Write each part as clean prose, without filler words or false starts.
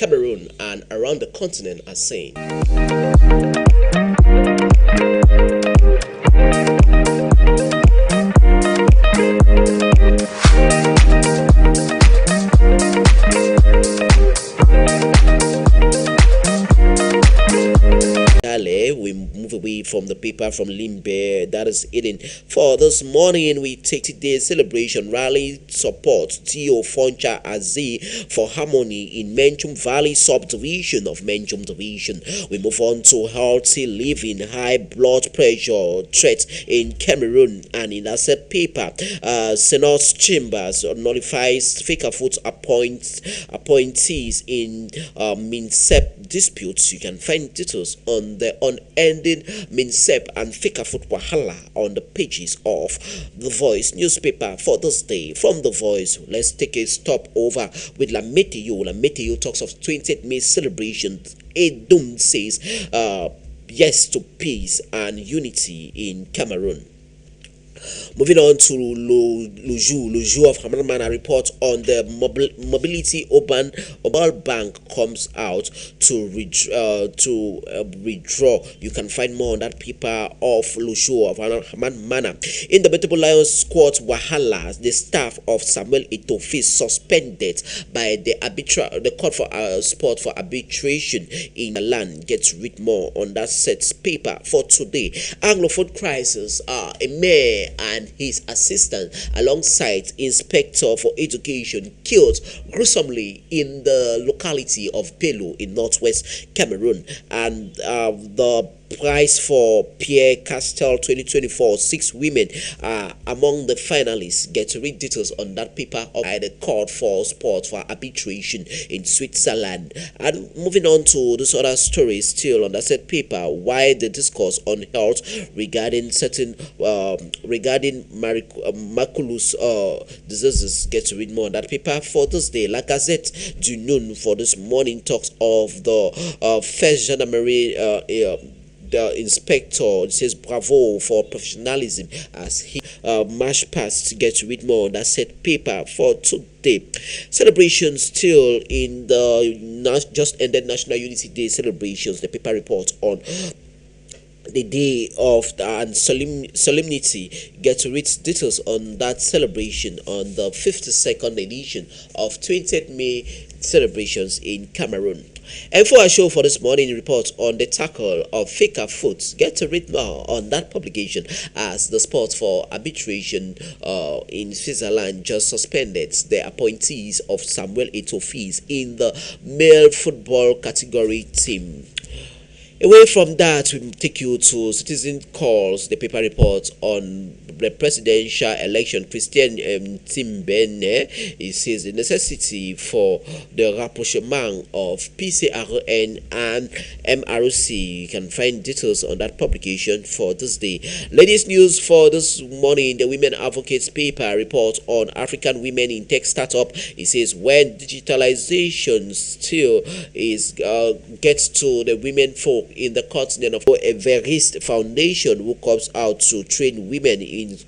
Cameroon and around the continent are saying. We move away from the paper from Limbe that is hidden. For this morning, we take today's celebration rally support Tio Foncha Azi for harmony in Menchum Valley subdivision of Menchum division. We move on to healthy living, high blood pressure threats in Cameroon, and in that said paper, Senate chambers nullifies Fecafoot appointees in MINSEP disputes. You can find details on the unending MINSEP and Fecafoot Wahala on the pages of The Voice newspaper for this day. From The Voice, let's take a stop over with Lameteo. Lameteo talks of 20th May celebration. Edum says yes to peace and unity in Cameroon. Moving on to Luju of Hamana report on the mobility urban bank comes out to withdraw. You can find more on that paper of Luju of Hamana. In the Betable Lions squad Wahala, the staff of Samuel Etofi suspended by the court for sport for arbitration in the land. Get read more on that set paper for today. Anglophone crisis a mayor and his assistant alongside inspector for education killed gruesomely in the locality of Pelu in northwest Cameroon, and the prize for Pierre Castel 2024, 6 women are among the finalists. Get to read details on that paper of the court for sport for arbitration in Switzerland. And moving on to this other story still on that said paper, why the discourse on health regarding certain maculous diseases. Get to read more on that paper for this day. La Gazette du Noon for this morning talks of the first gendarmerie the inspector says bravo for professionalism as he marched past. To get to read more on that set paper for today. Celebrations still in the just ended National Unity Day celebrations. The paper reports on the day of and solemnity. Get to read details on that celebration on the 52nd edition of 20th May celebrations in Cameroon. And for our show for this morning, report on the tackle of Fecafoot. Get to read more on that publication as the sport for arbitration in Switzerland just suspended the appointees of Samuel Etofi in the male football category team. Away from that, we take you to Citizen Calls, the paper reports on the presidential election. Christian Timbene, he says the necessity for the rapprochement of PCRN and MRC. You can find details on that publication for this day. Latest news for this morning, the Women Advocates paper reports on African women in tech startup. It says when digitalization still is gets to the women folk in the continent of Everest Foundation, who comes out to train women in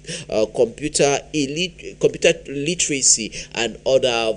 computer literacy and other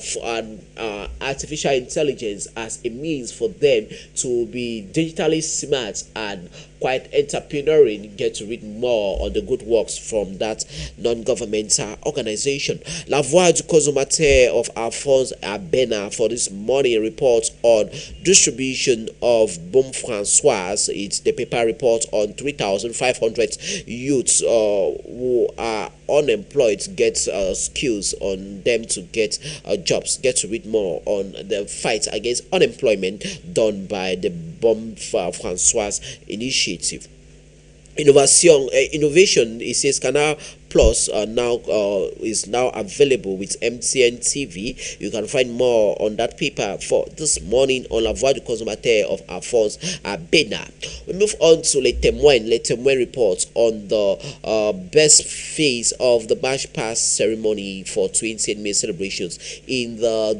artificial intelligence as a means for them to be digitally smart and quite entrepreneurial. Get to read more on the good works from that non-governmental organization. La Voix du Consommateur of Alphonse Abena for this morning reports on distribution of Bon François. It's the paper report on 3,500 youths who are unemployed get skills on them to get jobs. Get to read more on the fight against unemployment done by the Bon François initiative. Innovation, it says Canal Plus is now available with MTN TV. You can find more on that paper for this morning on La Voix du Consommateur of Alphonse Abena. We move on to Le Témoin. Le Témoin reports on the best phase of the March Past ceremony for 20th May celebrations in the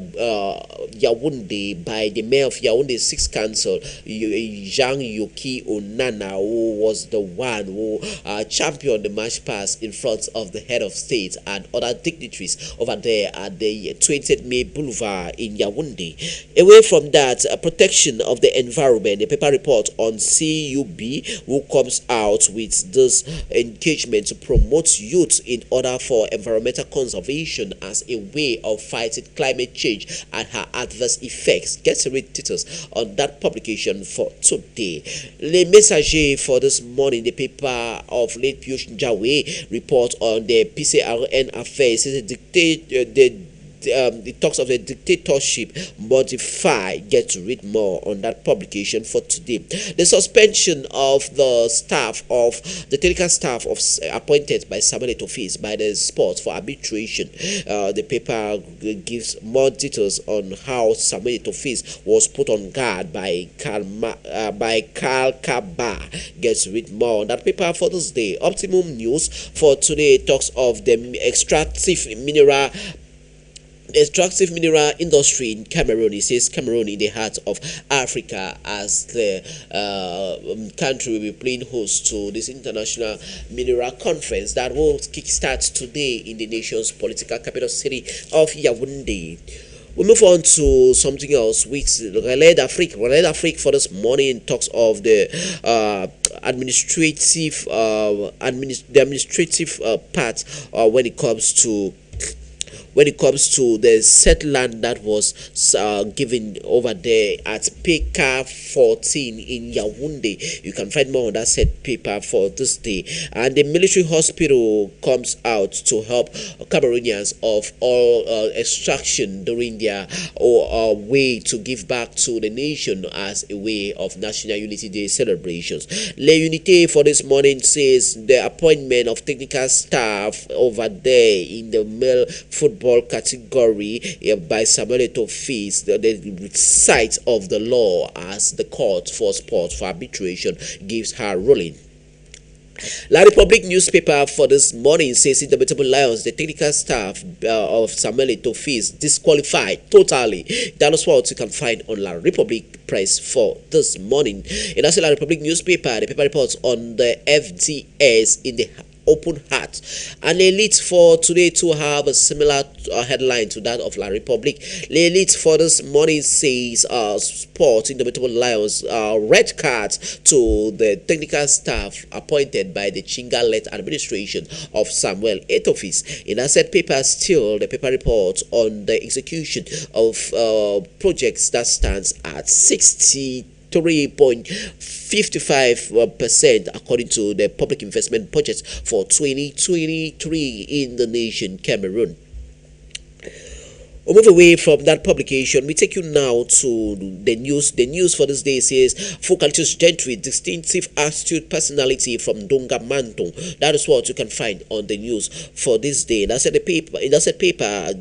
Yaoundé by the mayor of Yaoundé 6th Council, Jean-Yoki Onana, who was the one who championed the March Past in front reports of the head of state and other dignitaries over there at the 20th May Boulevard in Yaoundé. Away from that, protection of the environment, the paper report on CUB, who comes out with this engagement to promote youth in order for environmental conservation as a way of fighting climate change and her adverse effects. Get to read details on that publication for today. Le Messager for this morning, the paper of late Piyush Jawe report on the PCRN affairs. The talks of the dictatorship modify. Get to read more on that publication for today. The suspension of the staff of the technical staff of appointed by Samuel Etofis by the sport for arbitration. The paper gives more details on how Samuel Etofis was put on guard by Karl Kaba. Get to read more on that paper for this day. Optimum News for today talks of the extractive mineral industry in Cameroon. It says Cameroon in the heart of Africa, as the country will be playing host to this international mineral conference that will kickstart today in the nation's political capital city of Yaoundé. We move on to something else with Relais d'Afrique. Relais d'Afrique for this morning talks of the administrative part when it comes to the set land that was given over there at PK 14 in Yaoundé. You can find more on that set paper for this day. And the military hospital comes out to help Cameroonians of all extraction during their way to give back to the nation as a way of National Unity Day celebrations. Le Unité for this morning says the appointment of technical staff over there in the male football category by Samuel Etofis, the site of the law as the court for sport for arbitration gives her ruling. La Republic newspaper for this morning says Indomitable Lions, the technical staff of Samuel Etofis disqualified totally. That is what you can find on La Republic Press for this morning. In also La Republic newspaper, the paper reports on the FDS in the open heart. An elite for today to have a similar headline to that of La Republic. The elite for this morning says sport Indomitable Lions red cards to the technical staff appointed by the Chinga-led administration of Samuel Etofis. In asset paper still, the paper reports on the execution of projects that stands at 63.55% according to the public investment budget for 2023 in the nation Cameroon. We'll move away from that publication. We take you now to the news. The news for this day says Focalitus Gentry, distinctive astute personality from Donga Manton. That is what you can find on the news for this day. That's the paper. In that paper,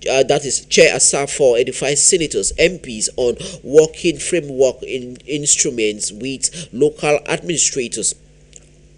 that is Chair Asafo edifies senators, MPs on working framework in instruments with local administrators.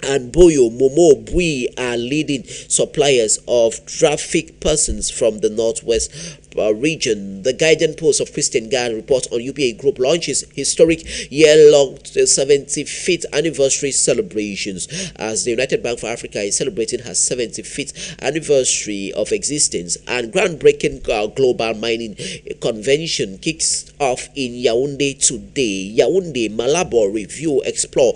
And Boyo, Momo, Bui are leading suppliers of traffic persons from the northwest region. The Guardian Post of Christian Guard reports on UPA Group launches historic year-long 75th anniversary celebrations as the United Bank for Africa is celebrating her 75th anniversary of existence. And groundbreaking global mining convention kicks off in Yaoundé today. Yaoundé Malabo review explore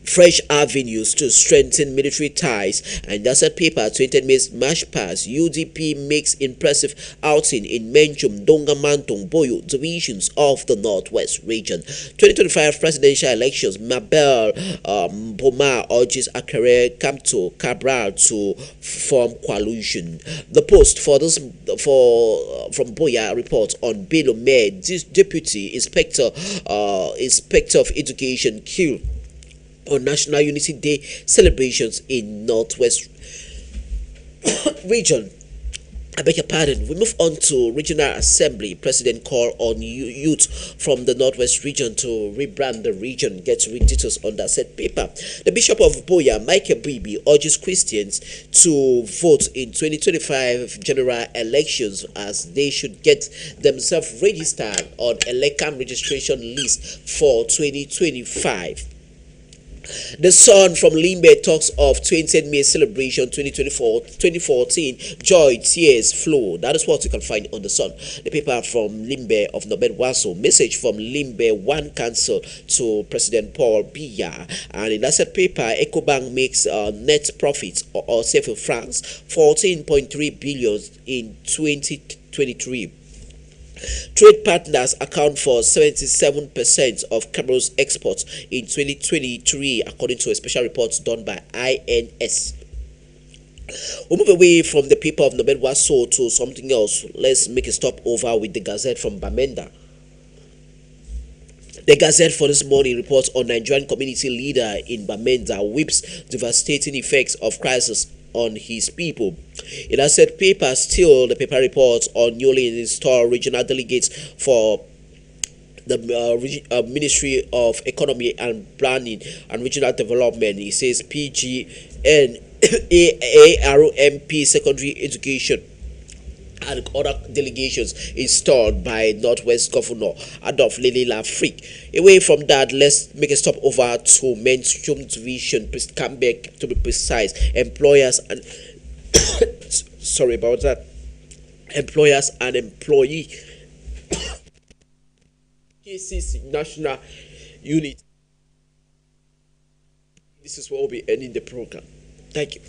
fresh avenues to strengthen military ties. And that's a paper 20 May March pass. UDP makes impressive outing in Menchum, Donga Mantong, Boyo divisions of the Northwest region. 2025 presidential elections. Mabel Boma urges Akere Kamto Cabral to form coalition. The Post for this from Boya reports on Bello Med, deputy inspector of education killed on National Unity Day celebrations in Northwest region. I beg your pardon. We move on to Regional Assembly. President call on youth from the Northwest region to rebrand the region. Get to read details on that said paper. The Bishop of Boya, Michael Bibi, urges Christians to vote in 2025 general elections as they should get themselves registered on Elecam registration list for 2025. The Sun from Limbe talks of 20th May celebration 2024 2014. Joy, tears, flow. That is what you can find on The Sun. The paper from Limbe of Nobel Waso. Message from Limbe One Council to President Paul Biya. And in that said paper, EcoBank makes net profits or CFA francs 14.3 billion in 2023. Trade partners account for 77% of Cameroon's exports in 2023, according to a special report done by INS. We'll move away from the paper of Nobel Waso to something else. Let's make a stop over with the Gazette from Bamenda. The Gazette for this morning reports on Nigerian community leader in Bamenda whips devastating effects of crisis on his people. In a said paper, still the paper reports on newly installed regional delegates for the Ministry of Economy and Planning and Regional Development. It says PGN ARMP Secondary Education and other delegations installed by Northwest Governor Adolf Lele Lafrique. Away from that, let's make a stop over to Mainstream Division, Cambeck to be precise. Employers and sorry about that. Employers and employee KCC National Unit. This is where we'll be ending the program. Thank you.